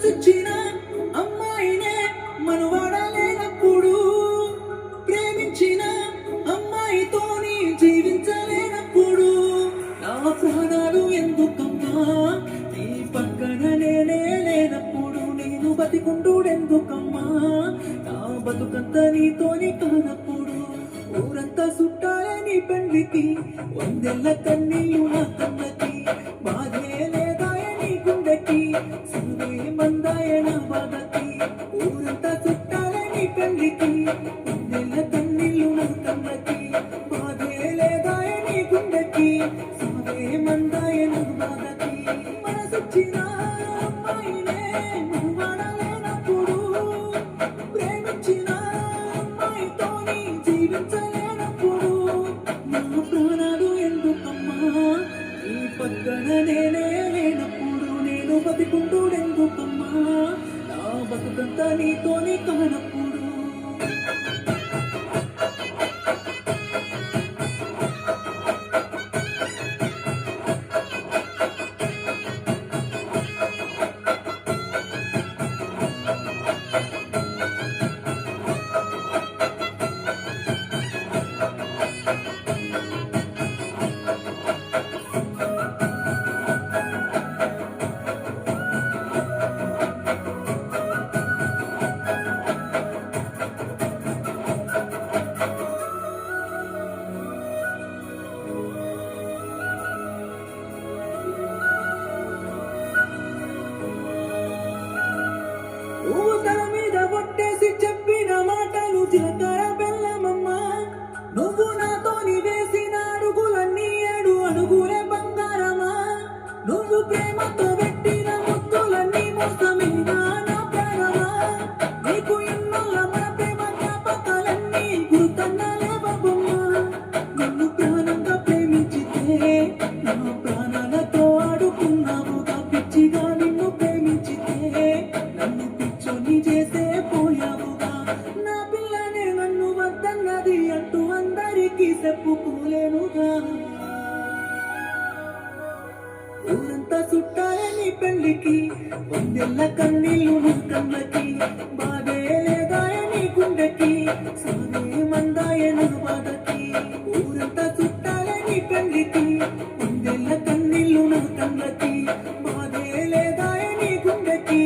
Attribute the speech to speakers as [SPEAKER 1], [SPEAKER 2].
[SPEAKER 1] మనసిచ్చిన అమ్మాయినే మనవాడలేనప్పుడు, ప్రేమించిన అమ్మాయితోని జీవించలేనప్పుడు, నా ప్రాణాలు ఎందుకమ్మా నీ పక్కన నేనే లేనప్పుడు, నేను బతికుండూడెందుకమ్మా నా బతుకంత నీతోని కానప్పుడు, ఊరంతా చుట్టాలే నీ పెండ్లికి, వందెల్ల కన్నీళ్ళు నా కన్నకి, బాధే లేదాయ నీ గుండెకి, సులువే మందాయ నా బాధకి, ఊరంతా చుట్టాలే నీ పెండ్లికి, వందెల్ల కన్నీళ్ళు నా కన్నకి, బాధే లేదాయ నీ గుండెకి, సులువే మందాయ నా బాధకి. మనసొచ్చిన అమ్మాయినే మనవాడలేనప్పుడు, ప్రేమించిన అమ్మాయితోని జీవించలేనప్పుడు, నా ప్రాణాలు ఎందుకమ్మా నీ పక్కన నేనే లేనప్పుడు, నేను బతికుండూడెందుకమ్మా నా బతుకంతా నీతోని కానప్పుడు. ఊతల మీద ఒట్టేసి చెప్పిన మాటలు జీలకర్ర బెల్లమమ్మా, నువ్వు నాతోని వేసిన అడుగులన్నీ 7 అడుగులే బంగారమా, నువ్వు ప్రేమతో పెట్టిన ముద్దులన్నీ మోసమేనా నా ప్రాణమా, నీకు ఇన్నోళ్ళ మన ప్రేమ జ్ఞాపకాలన్నీ గుర్తన్నాలే బాబమ్మా, నన్ను ప్రాణంగా ప్రేమించితే నా ప్రాణాలతో ఆడుకున్నావుగా, పిచ్చిగా నిన్ను ప్రేమించితే నన్ను పిచ్చోని చేసే పోయావుగా, నా పిల్లనే నన్ను వద్దన్నది అంటూ అందరికీ చెప్పుకోలేనుగా, ఊరంతా చుట్టాలే నీ పెళ్లికి, వందెల్ల కన్నీళ్ళు నా కళ్ళకి, బాధే లేదాయ నీ గుండెకి, సాగే మందాయ నా బాధకి, ఊరంతా చుట్టాలే నీ పెళ్లికి, వందెల్ల కన్నీళ్ళు నా కళ్ళకి, బాధే లేదాయ నీ గుండెకి.